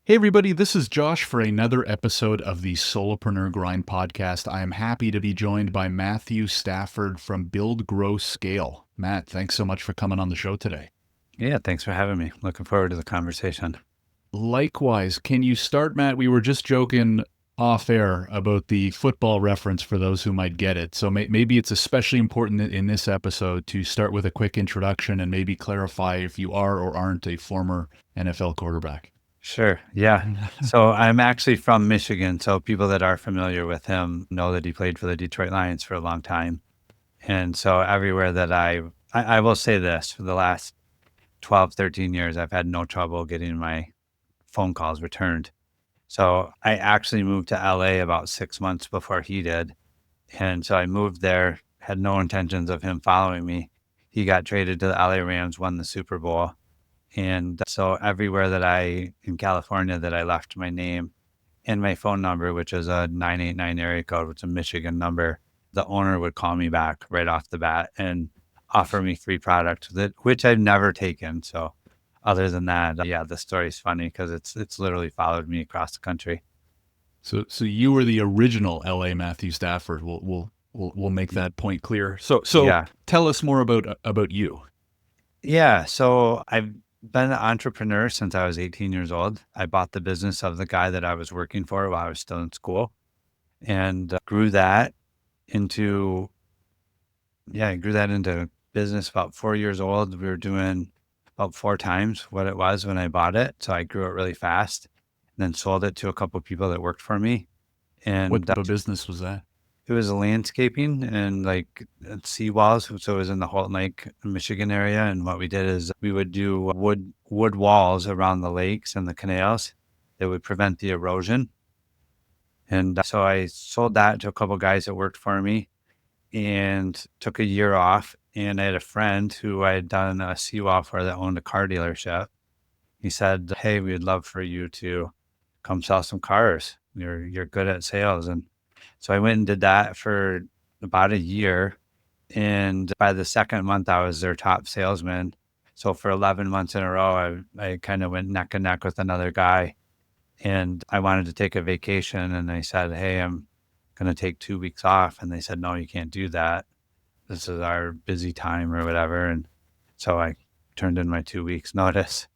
Hey everybody, this is Josh for another episode of the Solopreneur Grind Podcast. I am happy to be joined by Matthew Stafford from Build, Grow, Scale. Matt, thanks so much for coming on the show today. Yeah, thanks for having me. Looking forward to the conversation. Likewise, can you start, Matt? We were just joking off air about the football reference for those who might get it. So maybe it's especially important in this episode to start with a quick introduction and maybe clarify if you are or aren't a former NFL quarterback. Sure. Yeah. So I'm actually from Michigan. So people that are familiar with him know that he played for the Detroit Lions for a long time. And so everywhere that I will say this, for the last 12, 13 years, I've had no trouble getting my phone calls returned. So I actually moved to LA about 6 months before he did. And so I moved there, had no intentions of him following me. He got traded to the LA Rams, won the Super Bowl. And so everywhere in California that I left my name and my phone number, which is a 989 area code, which is a Michigan number, the owner would call me back right off the bat and offer me free product, which I've never taken. So other than that, yeah, the story's funny because it's literally followed me across the country. So you were the original LA Matthew Stafford. We'll make that point clear. So Yeah. tell us more about you. Yeah. So I've been an entrepreneur since I was 18 years old. I bought the business of the guy that I was working for while I was still in school and grew that into, I grew that into business about 4 years old. We were doing about 4 times what it was when I bought it. So I grew it really fast and then sold it to a couple of people that worked for me. And What type of business was that? it was landscaping and like seawalls. So it was in the Holton Lake, Michigan area. And what we did is we would do wood walls around the lakes and the canals that would prevent the erosion. And so I sold that to a couple of guys that worked for me and took a year off. And I had a friend who I had done a seawall for that owned a car dealership. He said, "Hey, we'd love for you to come sell some cars. You're good at sales." And so I went and did that for about a year. And by the second month, I was their top salesman. So for 11 months in a row, I kind of went neck and neck with another guy. And I wanted to take a vacation. And I said, "Hey, I'm going to take 2 weeks off." And they said, "No, you can't do that. This is our busy time," or whatever. And so I turned in my 2 weeks notice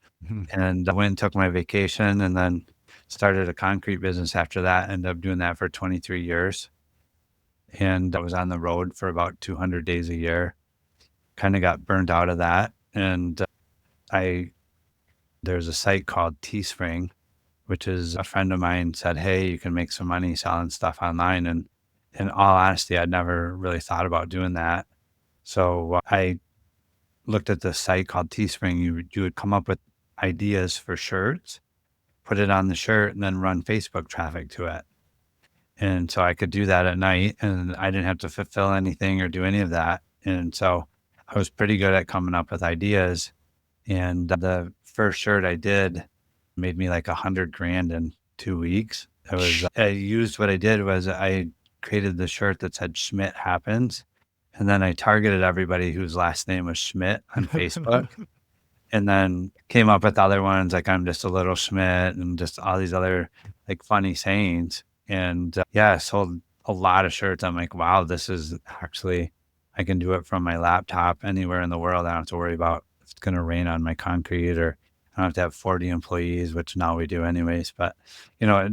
and I went and took my vacation and then started a concrete business after that. Ended up doing that for 23 years. And I was on the road for about 200 days a year. Kind of got burned out of that. And there's a site called Teespring, which is a friend of mine said, "Hey, you can make some money selling stuff online." And in all honesty, I'd never really thought about doing that. So I looked at this site called Teespring. You would come up with ideas for shirts, put it on the shirt, and then run Facebook traffic to it. And so I could do that at night and I didn't have to fulfill anything or do any of that. And so I was pretty good at coming up with ideas. And the first shirt I did made me like 100 grand in 2 weeks. What I did was I created the shirt that said Schmidt happens. And then I targeted everybody whose last name was Schmidt on Facebook. And then came up with other ones like "I'm just a little Schmidt" and just all these other like funny sayings. And I sold a lot of shirts. I'm like, wow, this is actually, I can do it from my laptop anywhere in the world. I don't have to worry about if it's going to rain on my concrete, or I don't have to have 40 employees, which now we do anyways. But,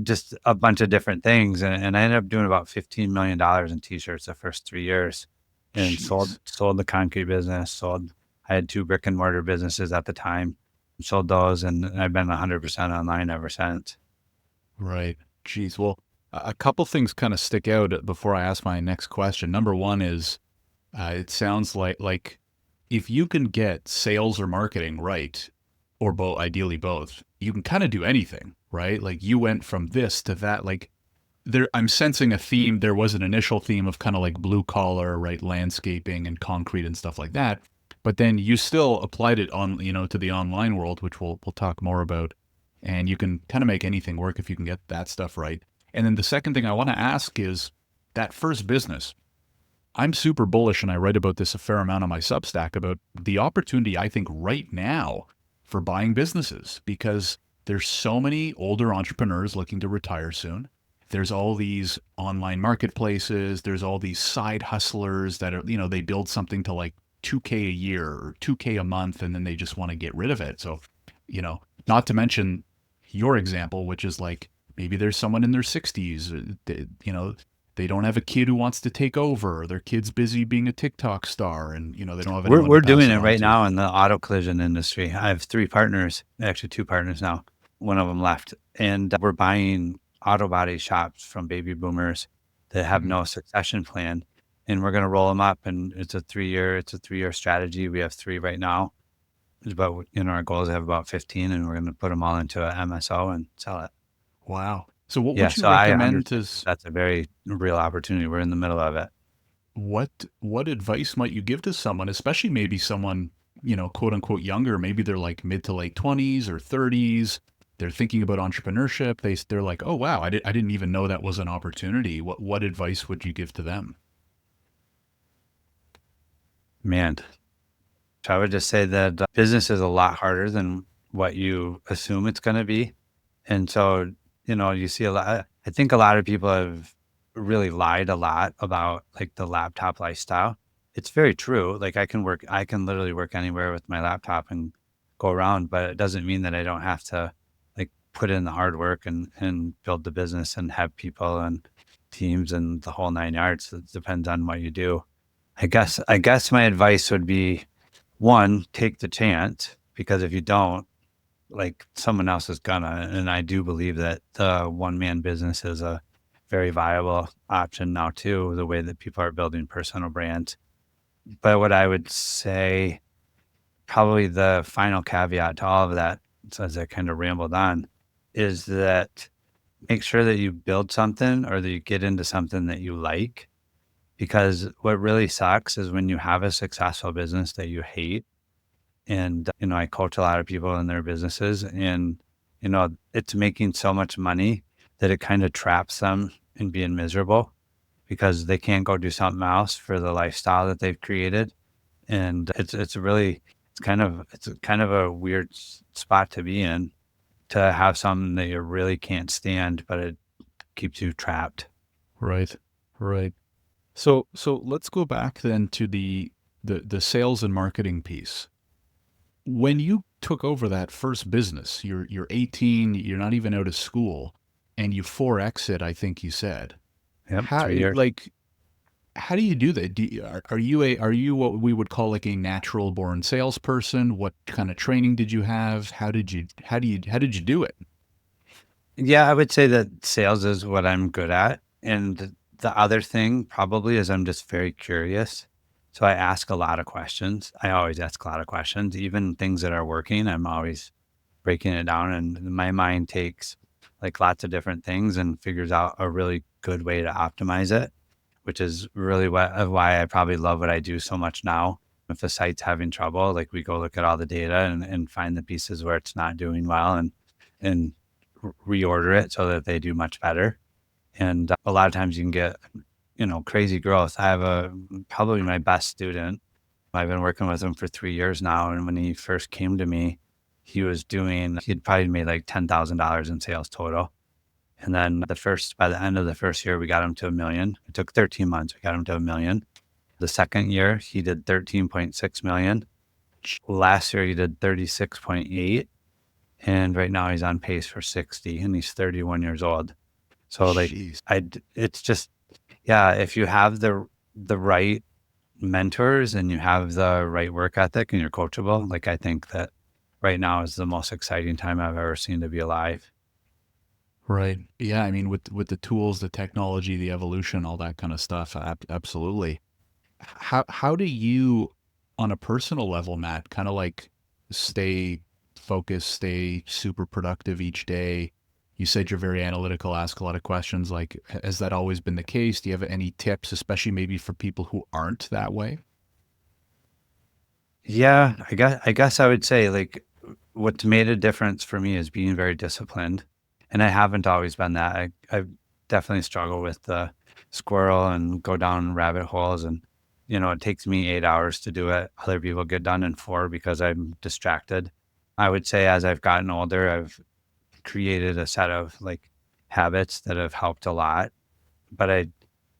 just a bunch of different things. And I ended up doing about $15 million in t-shirts the first 3 years and sold the concrete business, I had 2 brick and mortar businesses at the time, sold those, and I've been 100% online ever since. Right. Geez. Well, a couple things kind of stick out before I ask my next question. Number one is, it sounds like if you can get sales or marketing right, or both, ideally both, you can kind of do anything, right? Like you went from this to that. Like I'm sensing a theme. There was an initial theme of kind of like blue collar, right? Landscaping and concrete and stuff like that. But then you still applied it on, to the online world, which we'll talk more about. And you can kind of make anything work if you can get that stuff right. And then the second thing I want to ask is that first business. I'm super bullish, and I write about this a fair amount on my Substack about the opportunity, I think, right now for buying businesses, because there's so many older entrepreneurs looking to retire soon. There's all these online marketplaces. There's all these side hustlers that are, they build something to like 2K a year or 2K a month, and then they just want to get rid of it. So, not to mention your example, which is like maybe there's someone in their 60s, they don't have a kid who wants to take over, or their kid's busy being a TikTok star, and they don't have anyone We're to pass doing it it on right to. now in the auto collision industry. I have 3 partners, actually 2 partners now. One of them left, and we're buying auto body shops from baby boomers that have no succession plan, and we're going to roll them up. And it's a 3-year strategy. We have 3 right now, but our goal is to have about 15, and we're going to put them all into a MSO and sell it. Wow. So what Yeah, would you so I recommend understand that's a very real opportunity. We're in the middle of it. what advice might you give to someone, especially maybe someone, quote unquote younger, maybe they're like mid to late 20s or 30s. They're thinking about entrepreneurship. They're like, "Oh wow, I didn't even know that was an opportunity." What advice would you give to them? Man, so I would just say that business is a lot harder than what you assume it's going to be. And so, you see a lot, I think a lot of people have really lied a lot about like the laptop lifestyle. It's very true. Like I can literally work anywhere with my laptop and go around, but it doesn't mean that I don't have to like put in the hard work and build the business and have people and teams and the whole 9 yards. It depends on what you do. I guess my advice would be, one, take the chance, because if you don't, like someone else is gonna. And I do believe that the one man business is a very viable option now too, the way that people are building personal brands. But what I would say, probably the final caveat to all of that, so as I kind of rambled on, is that make sure that you build something or that you get into something that you like. Because what really sucks is when you have a successful business that you hate. And, I coach a lot of people in their businesses, and, it's making so much money that it kind of traps them in being miserable because they can't go do something else for the lifestyle that they've created. And it's kind of a weird spot to be in, to have something that you really can't stand, but it keeps you trapped. Right. Right. So let's go back then to the sales and marketing piece. When you took over that first business, you're 18, you're not even out of school, and you 4X it, I think you said. Yep. How 3 years. like how do you do that? Are you what we would call like a natural born salesperson? What kind of training did you have? How did you do it? Yeah, I would say that sales is what I'm good at. And the other thing probably is I'm just very curious. So I ask a lot of questions. I always ask a lot of questions, even things that are working. I'm always breaking it down, and my mind takes like lots of different things and figures out a really good way to optimize it, which is really why I probably love what I do so much now. If the site's having trouble, like we go look at all the data and find the pieces where it's not doing well, and reorder it so that they do much better. And a lot of times you can get, crazy growth. I have probably my best student. I've been working with him for 3 years now. And when he first came to me, he'd probably made like $10,000 in sales total. And then by the end of the first year, we got him to 1 million. It took 13 months. We got him to 1 million. The second year, he did 13.6 million. Last year, he did 36.8. And right now he's on pace for 60, and he's 31 years old. So like Jeez. it's just, yeah, if you have the right mentors and you have the right work ethic and you're coachable, like I think that right now is the most exciting time I've ever seen to be alive. Right. Yeah. I mean, with the tools, the technology, the evolution, all that kind of stuff. Absolutely. How do you, on a personal level, Matt, kind of like stay focused, stay super productive each day? You said you're very analytical, ask a lot of questions. Like, has that always been the case? Do you have any tips, especially maybe for people who aren't that way? Yeah, I guess I would say like what's made a difference for me is being very disciplined. And I haven't always been that. I definitely struggle with the squirrel and go down rabbit holes, and it takes me 8 hours to do it. Other people get done in 4 because I'm distracted. I would say as I've gotten older, I've created a set of like habits that have helped a lot. But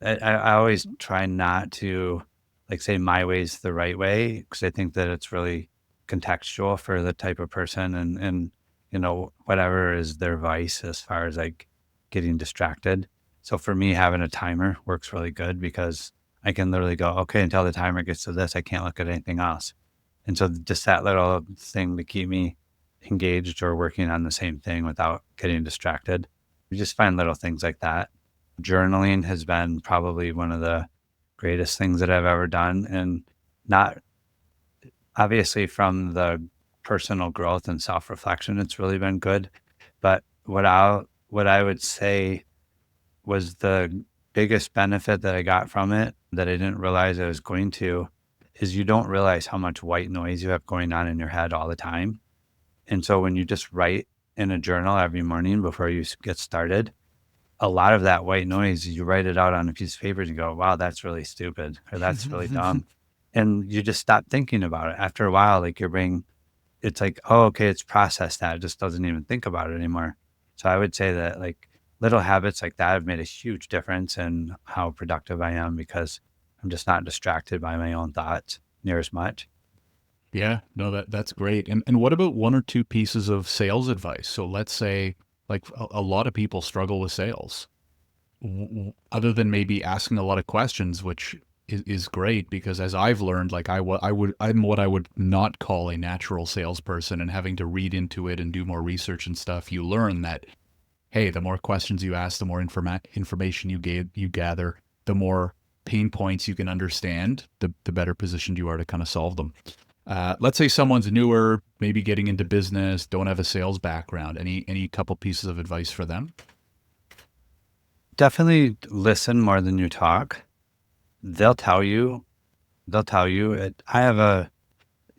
I always try not to like say my way's the right way, because I think that it's really contextual for the type of person, and whatever is their vice as far as like getting distracted. So for me, having a timer works really good, because I can literally go, okay, until the timer gets to this, I can't look at anything else. And so just that little thing to keep me engaged or working on the same thing without getting distracted. You just find little things like that. Journaling has been probably one of the greatest things that I've ever done. And not obviously from the personal growth and self-reflection, it's really been good. But what I would say was the biggest benefit that I got from it that I didn't realize I was going to is you don't realize how much white noise you have going on in your head all the time. And so when you just write in a journal every morning before you get started, a lot of that white noise, you write it out on a piece of paper and you go, wow, that's really stupid, or that's really dumb. And you just stop thinking about it. After a while, like your brain, it's like, oh, okay, it's processed that. It just doesn't even think about it anymore. So I would say that like little habits like that have made a huge difference in how productive I am, because I'm just not distracted by my own thoughts near as much. Yeah, no, that's great. And what about one or two pieces of sales advice? So let's say like a lot of people struggle with sales. Other than maybe asking a lot of questions, which is great, because as I've learned, like I'm what I would not call a natural salesperson, and having to read into it and do more research and stuff, you learn that, hey, the more questions you ask, the more information you gather, the more pain points you can understand, the better positioned you are to kind of solve them. Let's say someone's newer, maybe getting into business, don't have a sales background. Any couple pieces of advice for them? Definitely listen more than you talk. They'll tell you, I have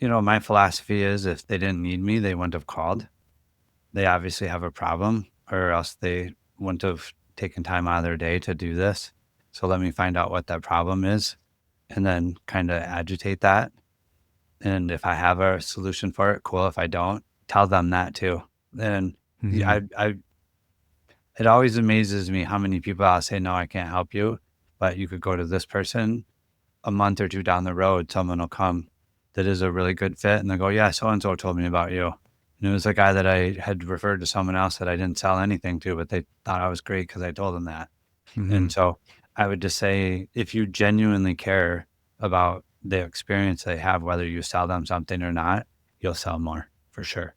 my philosophy is if they didn't need me, they wouldn't have called. They obviously have a problem, or else they wouldn't have taken time out of their day to do this. So let me find out what that problem is, and then kind of agitate that. And if I have a solution for it, cool. If I don't, tell them that too. And Mm-hmm. it always amazes me how many people I'll say, no, I can't help you, but you could go to this person. A month or two down the road, someone will come that is a really good fit, and they'll go, yeah, so-and-so told me about you. And it was a guy that I had referred to someone else that I didn't sell anything to, but they thought I was great because I told them that. Mm-hmm. And so I would just say, if you genuinely care about the experience they have, whether you sell them something or not, you'll sell more for sure.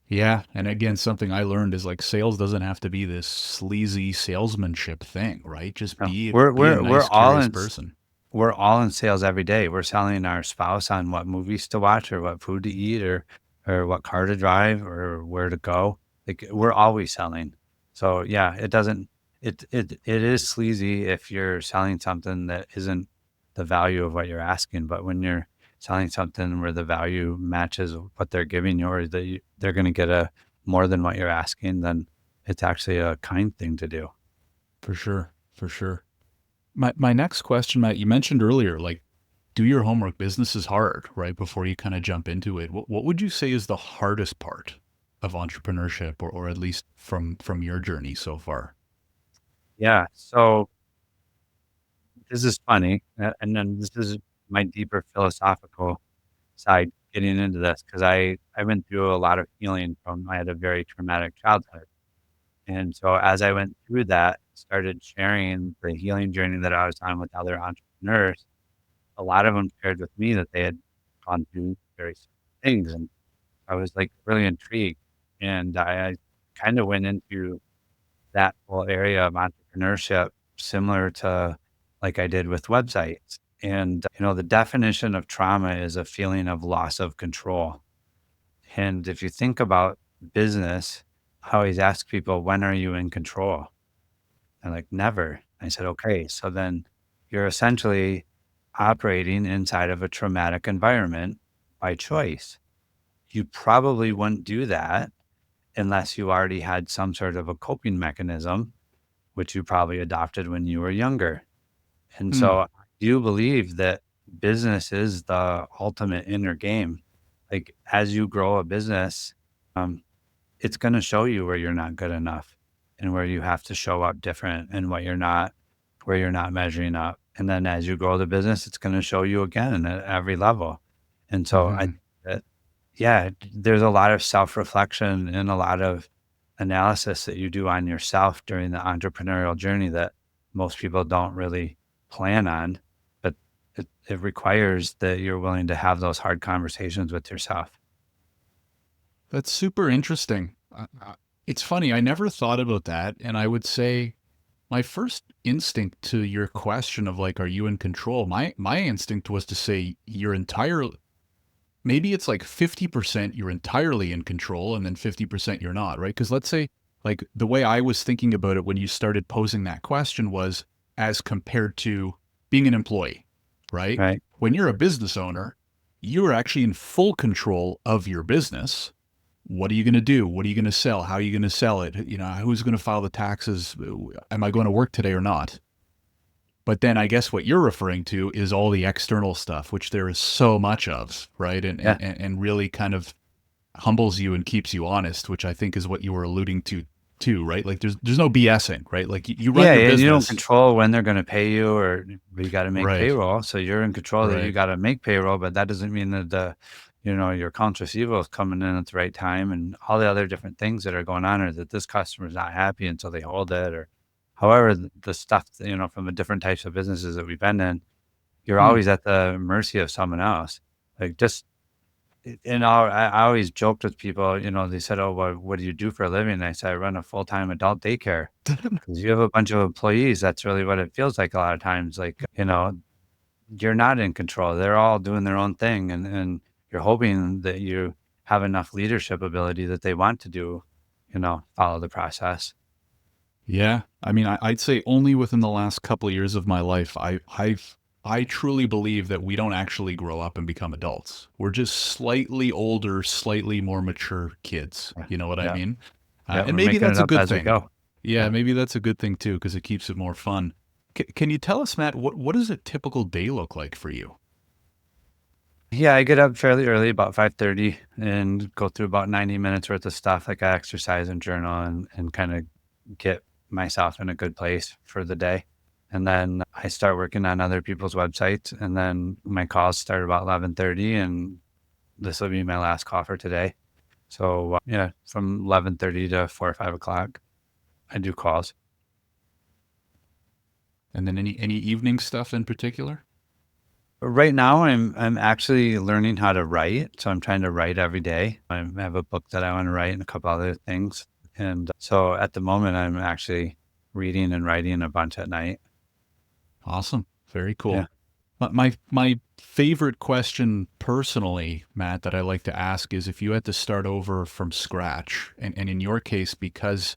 Yeah, and again, something I learned is like sales doesn't have to be this sleazy salesmanship thing, right? Just No, be a nice, curious person. we're all in sales every day. We're selling our spouse on what movies to watch, or what food to eat, or what car to drive, or where to go. Like we're always selling. So yeah, it is sleazy if you're selling something that isn't the value of what you're asking. But when you're selling something where the value matches what they're giving you, or that they're going to get a more than what you're asking, then it's actually a kind thing to do. For sure, for sure. My next question, Matt, you mentioned earlier, like do your homework. Business is hard, right? Before you kind of jump into it. What would you say is the hardest part of entrepreneurship, or at least from your journey so far? Yeah. So this is funny. And then this is my deeper philosophical side getting into this, because I went through a lot of healing I had a very traumatic childhood. And so as I went through that, started sharing the healing journey that I was on with other entrepreneurs, a lot of them shared with me that they had gone through very similar things. And I was like really intrigued. And I kind of went into that whole area of entrepreneurship similar to like I did with websites. And, the definition of trauma is a feeling of loss of control. And if you think about business, I always ask people, when are you in control? And like, never. I said, okay, so then you're essentially operating inside of a traumatic environment by choice. You probably wouldn't do that unless you already had some sort of a coping mechanism, which you probably adopted when you were younger. And Hmm. so I do believe that business is the ultimate inner game. Like as you grow a business, um, it's going to show you where you're not good enough and where you have to show up different and where you're not measuring up. And then as you grow the business, it's going to show you again at every level. And so Mm-hmm. yeah, there's a lot of self-reflection and a lot of analysis that you do on yourself during the entrepreneurial journey that most people don't really plan on, but it requires that you're willing to have those hard conversations with yourself. That's super interesting. It's funny. I never thought about that. And I would say my first instinct to your question of like, are you in control? My instinct was to say you're entirely, maybe it's like 50% you're entirely in control and then 50% you're not, right? Because let's say like the way I was thinking about it when you started posing that question was as compared to being an employee, right? Right. When you're a business owner, you're actually in full control of your business. What are you going to do? What are you going to sell? How are you going to sell it? You know, who's going to file the taxes? Am I going to work today or not? But then I guess what you're referring to is all the external stuff, which there is so much of, right? Yeah. And really kind of humbles you and keeps you honest, which I think is what you were alluding to too, right? Like there's no BSing, right? Like you run Yeah, your and you don't business. control when they're going to pay you, or you got to make Right. payroll. So you're in control that you Right. got to make payroll, but that doesn't mean that your accounts receivable is coming in at the right time and all the other different things that are going on, or that this customer is not happy until they hold it, or however the stuff, from the different types of businesses that we've been in, you're Hmm. always at the mercy of someone else. Like I always joked with people, they said, "Oh, what do you do for a living?" And I said, "I run a full-time adult daycare." Because you have a bunch of employees, that's really what it feels like a lot of times. Like, you're not in control. They're all doing their own thing. And you're hoping that you have enough leadership ability that they want to follow the process. Yeah. I mean, I'd say only within the last couple of years of my life, I truly believe that we don't actually grow up and become adults. We're just slightly older, slightly more mature kids. Yeah. You know what I Yeah. mean? Yeah. And We're maybe making it that's a up good as we thing. go. Yeah, Yeah. maybe that's a good thing too, because it keeps it more fun. Can you tell us, Matt, what does a typical day look like for you? Yeah, I get up fairly early, about 5:30, and go through about 90 minutes worth of stuff. Like I exercise and journal and kind of get myself in a good place for the day. And then I start working on other people's websites. And then my calls start about 11:30, and this will be my last call for today. So yeah, from 11:30 to 4 or 5 o'clock, I do calls. And then any evening stuff in particular? Right now, I'm actually learning how to write, so I'm trying to write every day. I have a book that I want to write and a couple other things, and so at the moment, I'm actually reading and writing a bunch at night. Awesome. Very cool. Yeah, My favorite question personally, Matt, that I like to ask is if you had to start over from scratch, and in your case, because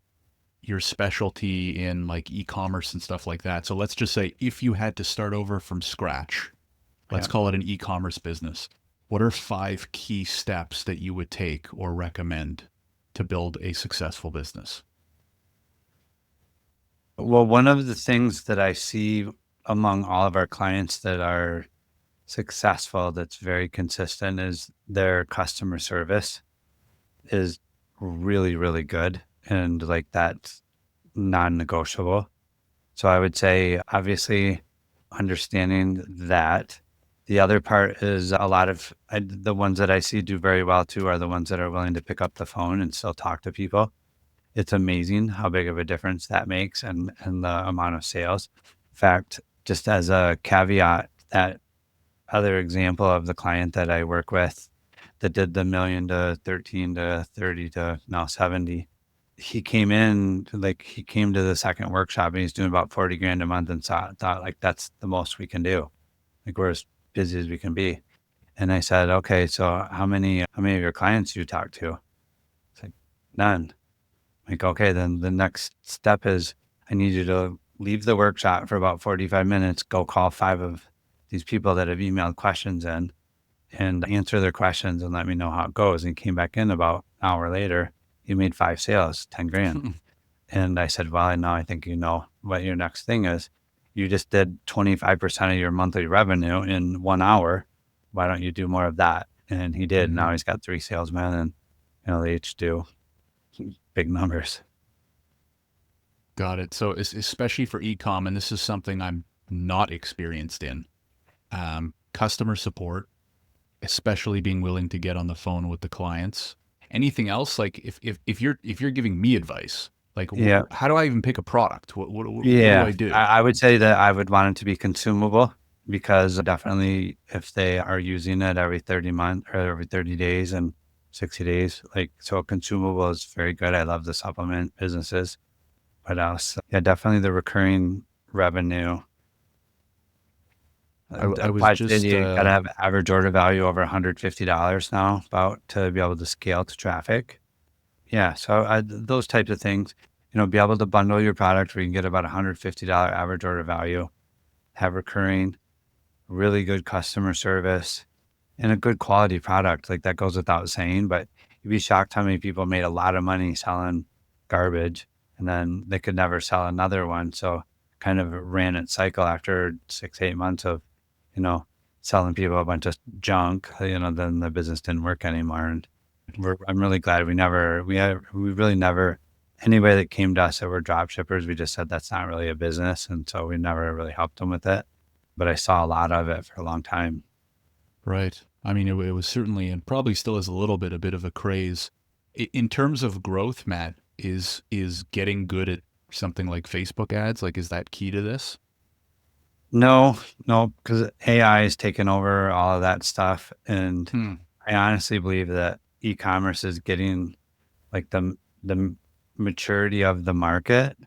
your specialty in like e-commerce and stuff like that. So let's just say if you had to start over from scratch, let's yeah. call it an e-commerce business. What are 5 key steps that you would take or recommend to build a successful business? Well, one of the things that I see among all of our clients that are successful, that's very consistent, is their customer service is really, really good, and like that's non-negotiable. So I would say, obviously, understanding that. The other part is a lot of the ones that I see do very well too are the ones that are willing to pick up the phone and still talk to people. It's amazing how big of a difference that makes and the amount of sales. In fact, just as a caveat, that other example of the client that I work with that did the million to 13 to 30 to now 70, he came to the second workshop and he's doing about 40 grand a month and thought like, that's the most we can do. Like we're as busy as we can be. And I said, okay, so how many of your clients do you talk to? It's like, none. Like, okay, then the next step is I need you to leave the workshop for about 45 minutes, go call 5 of these people that have emailed questions in and answer their questions and let me know how it goes. And he came back in about an hour later. He made 5 sales, 10 grand. And I said, well, now I think you know what your next thing is. You just did 25% of your monthly revenue in 1 hour. Why don't you do more of that? And he did. Mhm. Now he's got 3 salesmen and, they each do big numbers. Got it. So especially for e-com, and this is something I'm not experienced in, customer support, especially being willing to get on the phone with the clients. Anything else? Like if you're giving me advice, like Yeah. how do I even pick a product? What do Yeah. I do? I would say that I would want it to be consumable, because definitely if they are using it every 30 months or every 30 days and 60 days, like, so consumable is very good. I love the supplement businesses. What else? Yeah, definitely the recurring revenue. I was I'd say just you got to have average order value over $150 now, about, to be able to scale to traffic. Yeah, so those types of things, be able to bundle your product where you can get about $150 average order value, have recurring, really good customer service, and a good quality product. Like, that goes without saying, but you'd be shocked how many people made a lot of money selling garbage, and then they could never sell another one. So kind of ran its cycle after 6, 8 months of, selling people a bunch of junk, then the business didn't work anymore. And I'm really glad we really never, anybody that came to us that were drop shippers, we just said, that's not really a business. And so we never really helped them with it. But I saw a lot of it for a long time. right. I mean, it was certainly, and probably still is a bit of a craze. In terms of growth, Matt, is getting good at something like Facebook ads? Like, is that key to this? No, no, because AI is taking over all of that stuff. And Hmm. I honestly believe that e-commerce is getting, like, the maturity of the market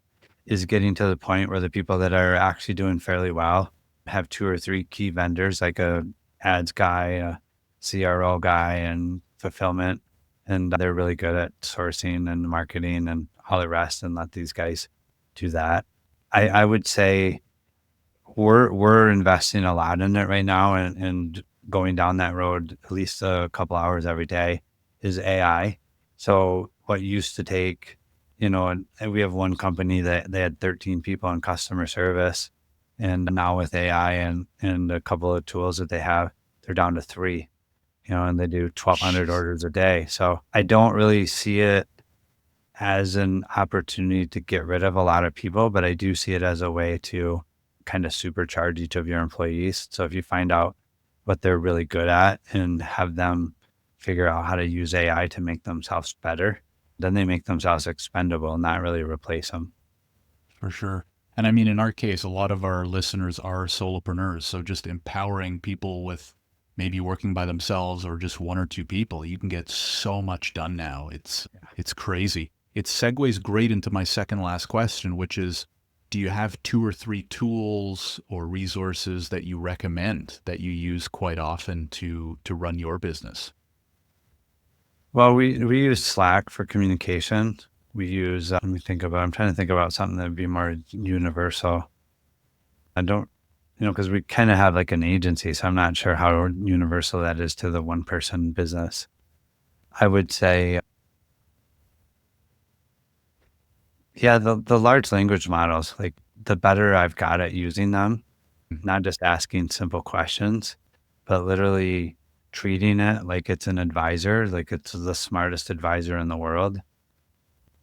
is getting to the point where the people that are actually doing fairly well have 2 or 3 key vendors, like a ads guy, a CRO guy, and fulfillment. And they're really good at sourcing and marketing and all the rest, and let these guys do that. I would say we're investing a lot in it right now, and going down that road at least a couple hours every day is AI. So what used to take, and we have one company that they had 13 people in customer service, and now with AI and a couple of tools that they have, they're down to 3, and they do 1,200 Jeez. orders a day. So I don't really see it as an opportunity to get rid of a lot of people, but I do see it as a way to kind of supercharge each of your employees. So if you find out what they're really good at and have them figure out how to use AI to make themselves better, then they make themselves expendable, not really replace them. For sure. And I mean, in our case, a lot of our listeners are solopreneurs. So just empowering people with maybe working by themselves or just 1 or 2 people, you can get so much done now. It's crazy. It segues great into my second last question, which is, do you have 2 or 3 tools or resources that you recommend that you use quite often to run your business? Well, we use Slack for communication. We use, I'm trying to think about something that would be more universal. I don't, because we kind of have like an agency, so I'm not sure how universal that is to the one person business. I would say, yeah, the large language models, like, the better I've got at using them, not just asking simple questions, but literally treating it like it's an advisor, like it's the smartest advisor in the world.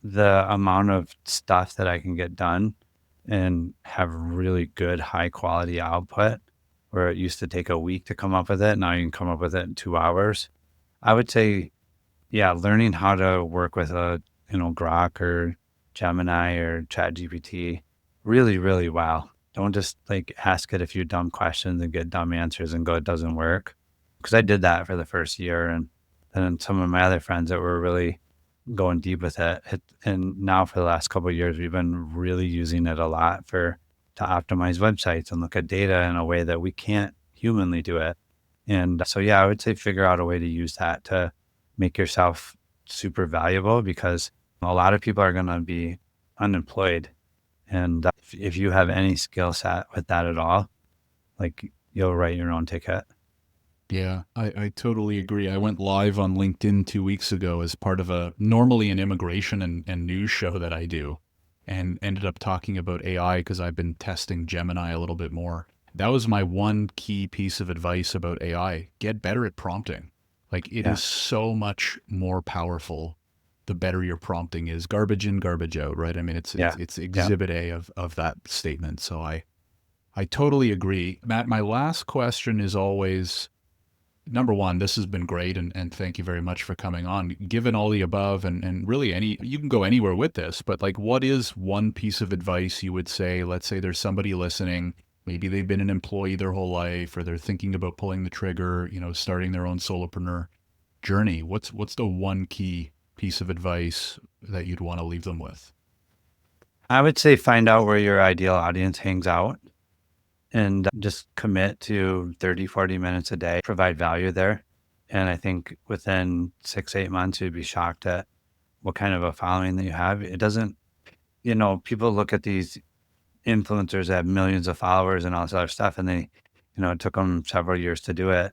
The amount of stuff that I can get done and have really good high quality output, where it used to take a week to come up with it, now you can come up with it in 2 hours. I would say, yeah, learning how to work with a, Grok or Gemini or ChatGPT really, really well. Don't just like ask it a few dumb questions and get dumb answers and go, it doesn't work. Because I did that for the first year. And then some of my other friends that were really going deep with and now for the last couple of years, we've been really using it a lot to optimize websites and look at data in a way that we can't humanly do it. And so, yeah, I would say figure out a way to use that to make yourself super valuable, because a lot of people are going to be unemployed. And if you have any skill set with that at all, like, you'll write your own ticket. Yeah, I totally agree. I went live on LinkedIn 2 weeks ago as part of normally an immigration and news show that I do, and ended up talking about AI because I've been testing Gemini a little bit more. That was my one key piece of advice about AI. Get better at prompting. Like, it Yeah. is so much more powerful the better your prompting is. Garbage in, garbage out, right? I mean, it's Yeah. it's Yeah. exhibit A of that statement. So I totally agree. Matt, my last question is always, number one, this has been great, and thank you very much for coming on. Given all the above, and really you can go anywhere with this, but like, what is one piece of advice you would say? Let's say there's somebody listening, maybe they've been an employee their whole life, or they're thinking about pulling the trigger, starting their own solopreneur journey. What's the one key piece of advice that you'd want to leave them with? I would say find out where your ideal audience hangs out and just commit to 30, 40 minutes a day, provide value there. And I think within 6, 8 months, you'd be shocked at what kind of a following that you have. It doesn't, people look at these influencers that have millions of followers and all this other stuff, and they, it took them several years to do it.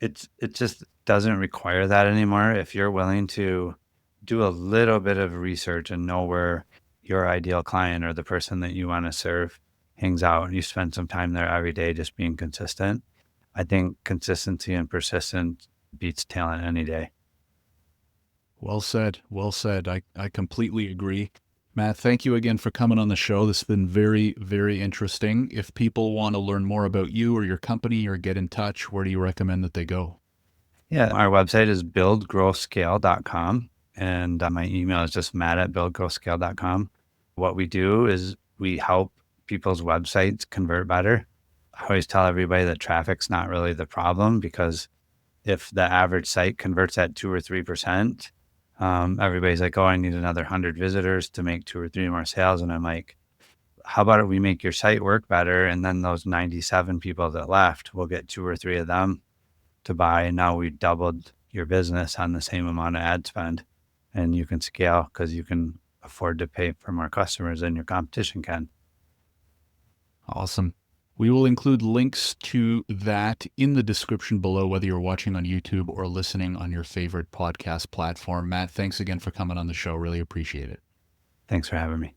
It just doesn't require that anymore. If you're willing to do a little bit of research and know where your ideal client or the person that you want to serve hangs out, and you spend some time there every day just being consistent, I think consistency and persistence beats talent any day. Well said. Well said. I completely agree. Matt, thank you again for coming on the show. This has been very, very interesting. If people want to learn more about you or your company or get in touch, where do you recommend that they go? Yeah, our website is buildgrowscale.com, and my email is just matt@buildgrowscale.com. What we do is we help people's websites convert better. I always tell everybody that traffic's not really the problem, because if the average site converts at 2 or 3%, everybody's like, oh, I need another 100 visitors to make 2 or 3 more sales. And I'm like, how about we make your site work better? And then those 97 people that left, we'll get 2 or 3 of them to buy. And now we doubled your business on the same amount of ad spend, and you can scale because you can afford to pay for more customers than your competition can. Awesome. We will include links to that in the description below, whether you're watching on YouTube or listening on your favorite podcast platform. Matt, thanks again for coming on the show. Really appreciate it. Thanks for having me.